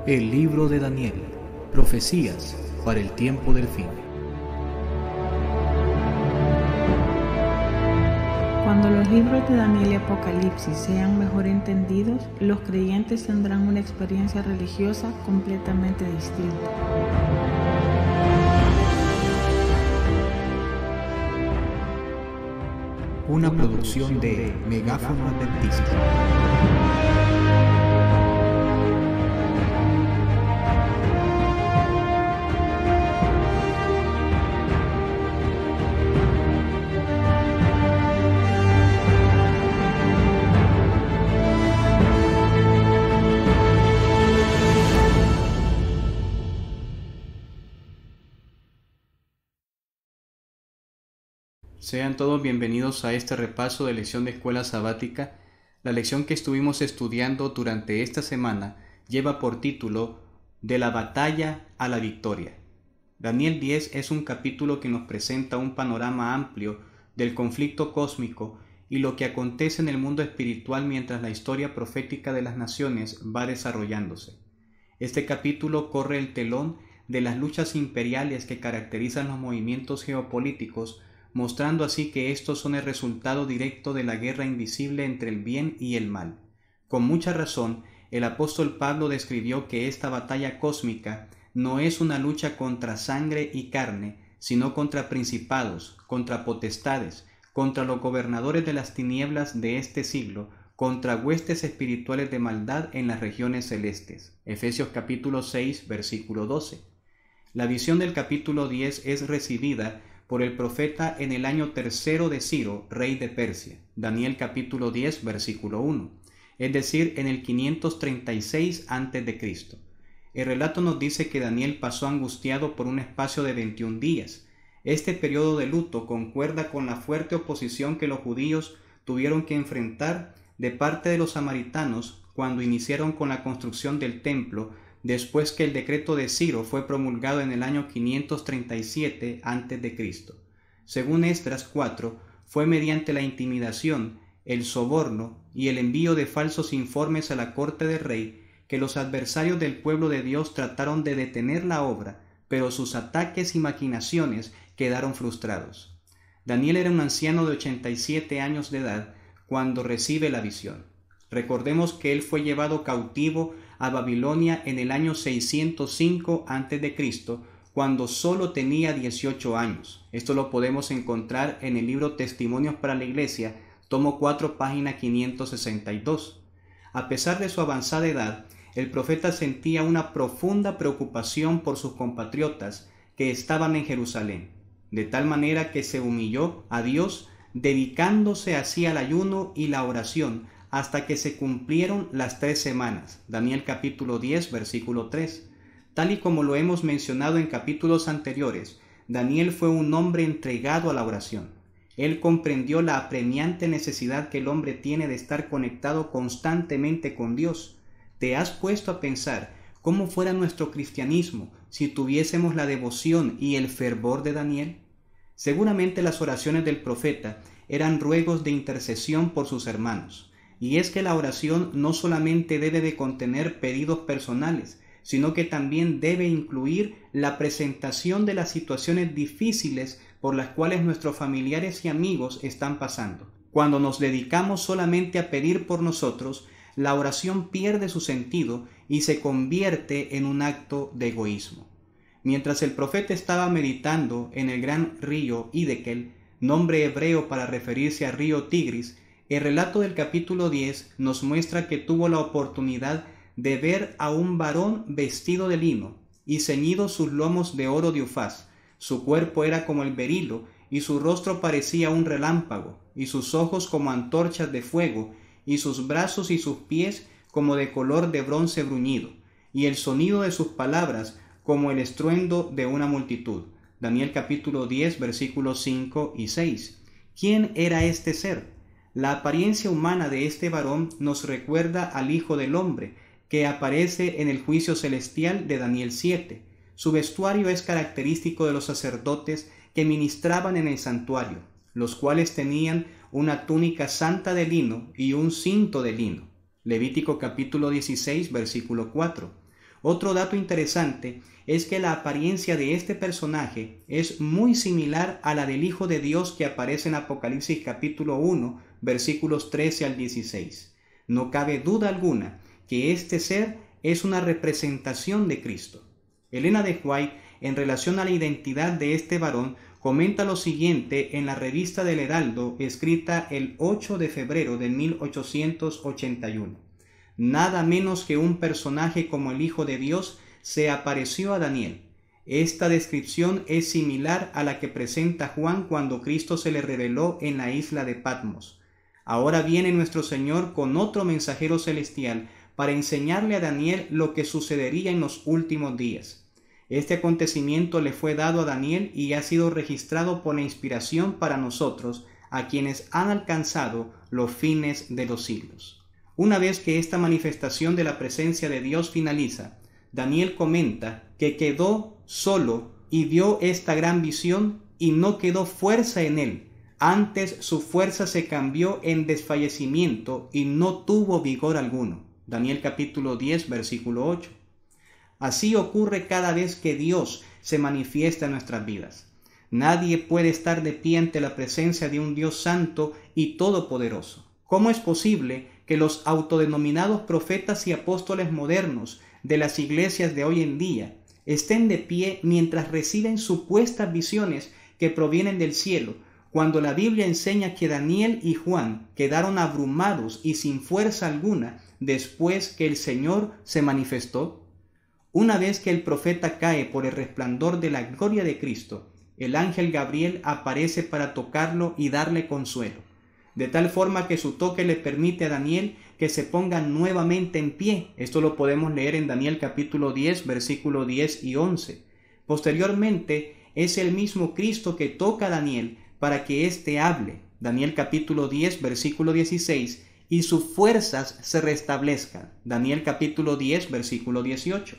El libro de Daniel, profecías para el tiempo del fin. Cuando los libros de Daniel y Apocalipsis sean mejor entendidos, los creyentes tendrán una experiencia religiosa completamente distinta. Una producción de Megáfono Adventista. Sean todos bienvenidos a este repaso de lección de escuela sabática. La lección que estuvimos estudiando durante esta semana lleva por título De la batalla a la victoria. Daniel 10 es un capítulo que nos presenta un panorama amplio del conflicto cósmico y lo que acontece en el mundo espiritual mientras la historia profética de las naciones va desarrollándose. Este capítulo corre el telón de las luchas imperiales que caracterizan los movimientos geopolíticos, mostrando así que estos son el resultado directo de la guerra invisible entre el bien y el mal. Con mucha razón, el apóstol Pablo describió que esta batalla cósmica no es una lucha contra sangre y carne, sino contra principados, contra potestades, contra los gobernadores de las tinieblas de este siglo, contra huestes espirituales de maldad en las regiones celestes. Efesios capítulo 6, versículo 12. La visión del capítulo 10 es recibida por el profeta en el año tercero de Ciro, rey de Persia. Daniel capítulo 10, versículo 1, es decir, en el 536 a.C. El relato nos dice que Daniel pasó angustiado por un espacio de 21 días. Este periodo de luto concuerda con la fuerte oposición que los judíos tuvieron que enfrentar de parte de los samaritanos cuando iniciaron con la construcción del templo, después que el decreto de Ciro fue promulgado en el año 537 a.C. Según Esdras 4, fue mediante la intimidación, el soborno y el envío de falsos informes a la corte del rey que los adversarios del pueblo de Dios trataron de detener la obra, pero sus ataques y maquinaciones quedaron frustrados. Daniel era un anciano de 87 años de edad cuando recibe la visión. Recordemos que él fue llevado cautivo a Babilonia en el año 605 a.C., cuando solo tenía 18 años. Esto lo podemos encontrar en el libro Testimonios para la Iglesia, tomo 4, página 562. A pesar de su avanzada edad, el profeta sentía una profunda preocupación por sus compatriotas que estaban en Jerusalén, de tal manera que se humilló a Dios, dedicándose así al ayuno y la oración, hasta que se cumplieron las 3 semanas. Daniel capítulo 10, versículo 3. Tal y como lo hemos mencionado en capítulos anteriores, Daniel fue un hombre entregado a la oración. Él comprendió la apremiante necesidad que el hombre tiene de estar conectado constantemente con Dios. ¿Te has puesto a pensar cómo fuera nuestro cristianismo si tuviésemos la devoción y el fervor de Daniel? Seguramente las oraciones del profeta eran ruegos de intercesión por sus hermanos. Y es que la oración no solamente debe de contener pedidos personales, sino que también debe incluir la presentación de las situaciones difíciles por las cuales nuestros familiares y amigos están pasando. Cuando nos dedicamos solamente a pedir por nosotros, la oración pierde su sentido y se convierte en un acto de egoísmo. Mientras el profeta estaba meditando en el gran río Hiddekel, nombre hebreo para referirse al río Tigris, el relato del capítulo 10 nos muestra que tuvo la oportunidad de ver a un varón vestido de lino y ceñido sus lomos de oro de Ufaz. Su cuerpo era como el berilo y su rostro parecía un relámpago y sus ojos como antorchas de fuego y sus brazos y sus pies como de color de bronce bruñido y el sonido de sus palabras como el estruendo de una multitud. Daniel capítulo 10 versículos 5 y 6. ¿Quién era este ser? La apariencia humana de este varón nos recuerda al Hijo del Hombre, que aparece en el juicio celestial de Daniel 7. Su vestuario es característico de los sacerdotes que ministraban en el santuario, los cuales tenían una túnica santa de lino y un cinto de lino. Levítico capítulo 16, versículo 4. Otro dato interesante es que la apariencia de este personaje es muy similar a la del Hijo de Dios que aparece en Apocalipsis capítulo 1, versículos 13 al 16. No cabe duda alguna que este ser es una representación de Cristo. Elena de White, en relación a la identidad de este varón, comenta lo siguiente en la revista del Heraldo, escrita el 8 de febrero de 1881. Nada menos que un personaje como el Hijo de Dios se apareció a Daniel. Esta descripción es similar a la que presenta Juan cuando Cristo se le reveló en la isla de Patmos. Ahora viene nuestro Señor con otro mensajero celestial para enseñarle a Daniel lo que sucedería en los últimos días. Este acontecimiento le fue dado a Daniel y ha sido registrado por la inspiración para nosotros, a quienes han alcanzado los fines de los siglos. Una vez que esta manifestación de la presencia de Dios finaliza, Daniel comenta que quedó solo y vio esta gran visión y no quedó fuerza en él. Antes su fuerza se cambió en desfallecimiento y no tuvo vigor alguno. Daniel capítulo 10, versículo 8. Así ocurre cada vez que Dios se manifiesta en nuestras vidas. Nadie puede estar de pie ante la presencia de un Dios santo y todopoderoso. ¿Cómo es posible que los autodenominados profetas y apóstoles modernos de las iglesias de hoy en día estén de pie mientras reciben supuestas visiones que provienen del cielo, cuando la Biblia enseña que Daniel y Juan quedaron abrumados y sin fuerza alguna después que el Señor se manifestó? Una vez que el profeta cae por el resplandor de la gloria de Cristo, el ángel Gabriel aparece para tocarlo y darle consuelo, de tal forma que su toque le permite a Daniel que se ponga nuevamente en pie. Esto lo podemos leer en Daniel capítulo 10, versículo 10 y 11. Posteriormente, es el mismo Cristo que toca a Daniel para que éste hable. Daniel capítulo 10, versículo 16, y sus fuerzas se restablezcan. Daniel capítulo 10, versículo 18.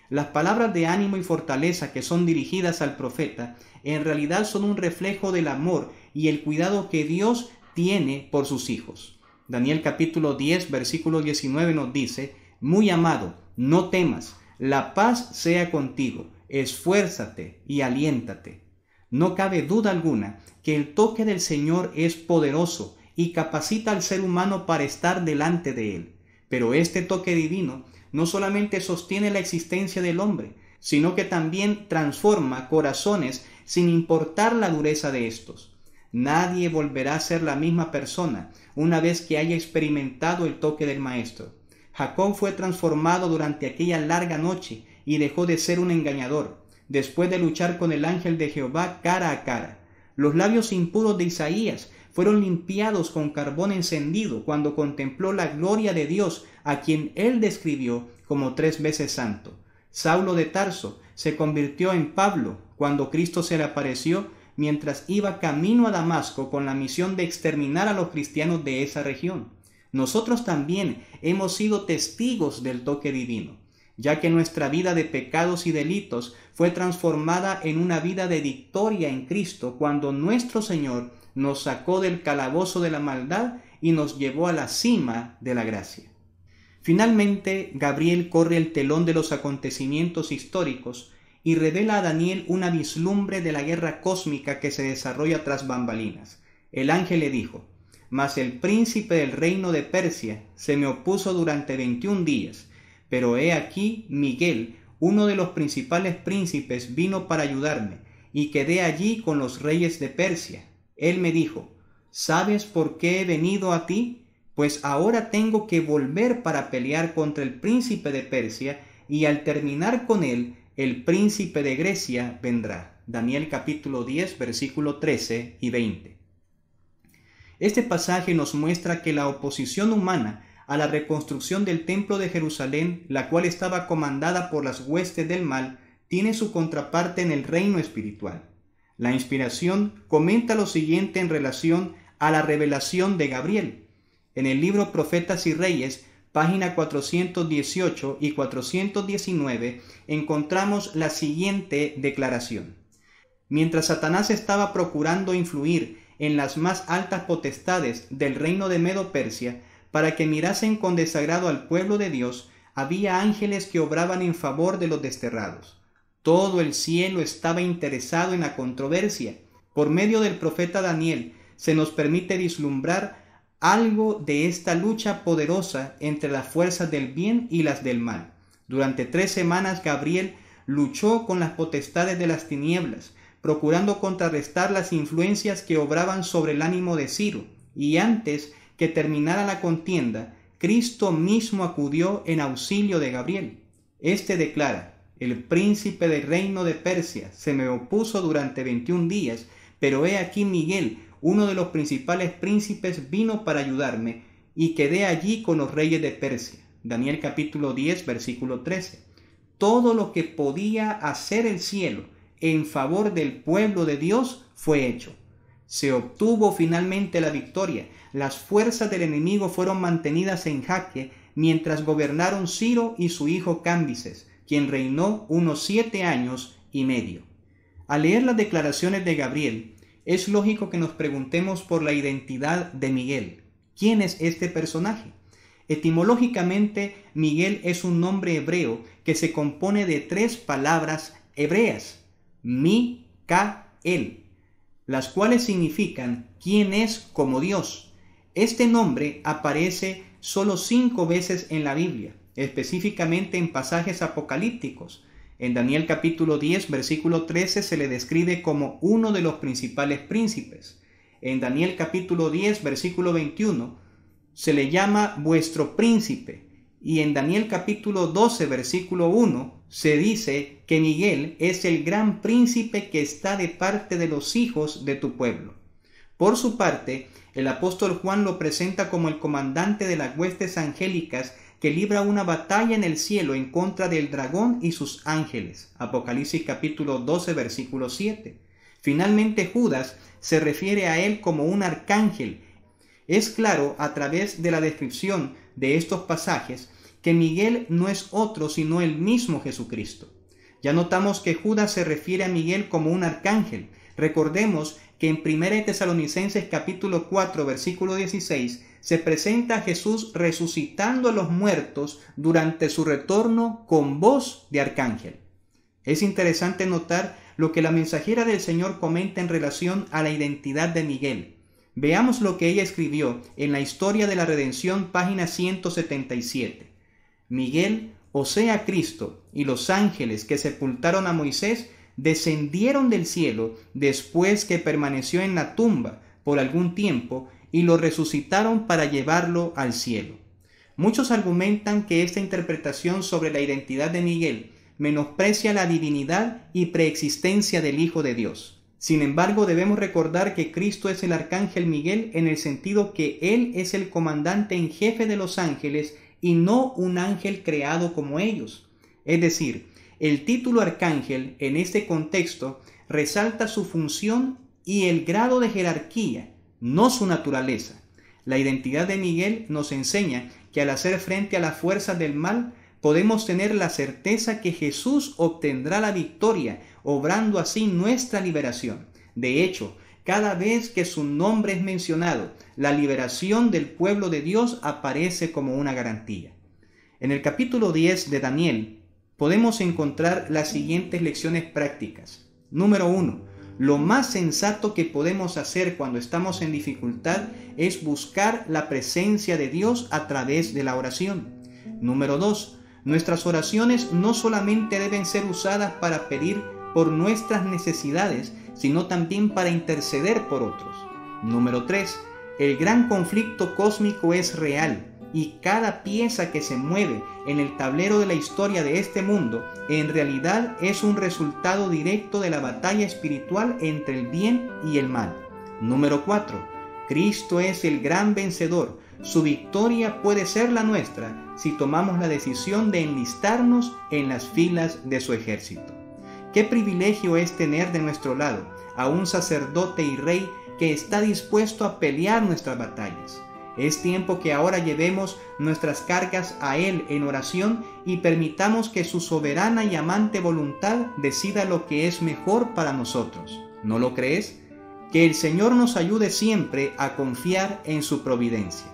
Las palabras de ánimo y fortaleza que son dirigidas al profeta en realidad son un reflejo del amor y el cuidado que Dios tiene por sus hijos. Daniel capítulo 10, versículo 19 nos dice: muy amado, no temas, la paz sea contigo, esfuérzate y aliéntate. No cabe duda alguna que el toque del Señor es poderoso y capacita al ser humano para estar delante de Él. Pero este toque divino no solamente sostiene la existencia del hombre, sino que también transforma corazones sin importar la dureza de estos. Nadie volverá a ser la misma persona una vez que haya experimentado el toque del Maestro. Jacob fue transformado durante aquella larga noche y dejó de ser un engañador, después de luchar con el ángel de Jehová cara a cara. Los labios impuros de Isaías fueron limpiados con carbón encendido cuando contempló la gloria de Dios, a quien él describió como 3 veces santo. Saulo de Tarso se convirtió en Pablo cuando Cristo se le apareció mientras iba camino a Damasco con la misión de exterminar a los cristianos de esa región. Nosotros también hemos sido testigos del toque divino, ya que nuestra vida de pecados y delitos fue transformada en una vida de victoria en Cristo cuando nuestro Señor nos sacó del calabozo de la maldad y nos llevó a la cima de la gracia. Finalmente, Gabriel corre el telón de los acontecimientos históricos y revela a Daniel una vislumbre de la guerra cósmica que se desarrolla tras bambalinas. El ángel le dijo: mas el príncipe del reino de Persia se me opuso durante 21 días, pero he aquí Miguel, uno de los principales príncipes, vino para ayudarme, y quedé allí con los reyes de Persia. Él me dijo: ¿sabes por qué he venido a ti? Pues ahora tengo que volver para pelear contra el príncipe de Persia, y al terminar con él, el príncipe de Grecia vendrá. Daniel capítulo 10, versículo 13 y 20. Este pasaje nos muestra que la oposición humana a la reconstrucción del templo de Jerusalén, la cual estaba comandada por las huestes del mal, tiene su contraparte en el reino espiritual. La inspiración comenta lo siguiente en relación a la revelación de Gabriel. En el libro Profetas y Reyes, página 418 y 419, encontramos la siguiente declaración. Mientras Satanás estaba procurando influir en las más altas potestades del reino de Medo-Persia para que mirasen con desagrado al pueblo de Dios, había ángeles que obraban en favor de los desterrados. Todo el cielo estaba interesado en la controversia. Por medio del profeta Daniel se nos permite vislumbrar algo de esta lucha poderosa entre las fuerzas del bien y las del mal. Durante 3 semanas Gabriel luchó con las potestades de las tinieblas, procurando contrarrestar las influencias que obraban sobre el ánimo de Ciro, y antes que terminara la contienda, Cristo mismo acudió en auxilio de Gabriel. Este declara: el príncipe del reino de Persia se me opuso durante 21 días, pero he aquí Miguel, uno de los principales príncipes, vino para ayudarme, y quedé allí con los reyes de Persia. Daniel capítulo 10, versículo 13. Todo lo que podía hacer el cielo en favor del pueblo de Dios fue hecho. Se obtuvo finalmente la victoria. Las fuerzas del enemigo fueron mantenidas en jaque mientras gobernaron Ciro y su hijo Cambises, quien reinó unos 7 años y medio. Al leer las declaraciones de Gabriel, es lógico que nos preguntemos por la identidad de Miguel. ¿Quién es este personaje? Etimológicamente, Miguel es un nombre hebreo que se compone de 3 palabras hebreas: Mi-Ca-El, las cuales significan quién es como Dios. Este nombre aparece solo 5 veces en la Biblia, específicamente en pasajes apocalípticos. En Daniel capítulo 10, versículo 13 se le describe como uno de los principales príncipes. En Daniel capítulo 10, versículo 21 se le llama vuestro príncipe. Y en Daniel capítulo 12, versículo 1 se dice que Miguel es el gran príncipe que está de parte de los hijos de tu pueblo. Por su parte, el apóstol Juan lo presenta como el comandante de las huestes angélicas que libra una batalla en el cielo en contra del dragón y sus ángeles. Apocalipsis capítulo 12, versículo 7. Finalmente, Judas se refiere a él como un arcángel. Es claro a través de la descripción de estos pasajes que Miguel no es otro sino el mismo Jesucristo. Ya notamos que Judas se refiere a Miguel como un arcángel. Recordemos que en 1 Tesalonicenses capítulo 4 versículo 16 se presenta a Jesús resucitando a los muertos durante su retorno con voz de arcángel. Es interesante notar lo que la mensajera del Señor comenta en relación a la identidad de Miguel. Veamos lo que ella escribió en la Historia de la Redención, página 177. Miguel, o sea Cristo, y los ángeles que sepultaron a Moisés descendieron del cielo después que permaneció en la tumba por algún tiempo y lo resucitaron para llevarlo al cielo. Muchos argumentan que esta interpretación sobre la identidad de Miguel menosprecia la divinidad y preexistencia del Hijo de Dios. Sin embargo, debemos recordar que Cristo es el arcángel Miguel en el sentido que Él es el comandante en jefe de los ángeles y no un ángel creado como ellos. Es decir, el título arcángel en este contexto resalta su función y el grado de jerarquía, no su naturaleza. La identidad de Miguel nos enseña que al hacer frente a las fuerzas del mal, podemos tener la certeza que Jesús obtendrá la victoria, obrando así nuestra liberación. De hecho, cada vez que su nombre es mencionado, la liberación del pueblo de Dios aparece como una garantía. En el capítulo 10 de Daniel podemos encontrar las siguientes lecciones prácticas. Número 1. Lo más sensato que podemos hacer cuando estamos en dificultad es buscar la presencia de Dios a través de la oración. Número 2. Nuestras oraciones no solamente deben ser usadas para pedir por nuestras necesidades, sino también para interceder por otros. Número 3. El gran conflicto cósmico es real y cada pieza que se mueve en el tablero de la historia de este mundo en realidad es un resultado directo de la batalla espiritual entre el bien y el mal. Número 4. Cristo es el gran vencedor. Su victoria puede ser la nuestra si tomamos la decisión de enlistarnos en las filas de su ejército. Qué privilegio es tener de nuestro lado a un sacerdote y rey que está dispuesto a pelear nuestras batallas. Es tiempo que ahora llevemos nuestras cargas a Él en oración y permitamos que su soberana y amante voluntad decida lo que es mejor para nosotros. ¿No lo crees? Que el Señor nos ayude siempre a confiar en su providencia.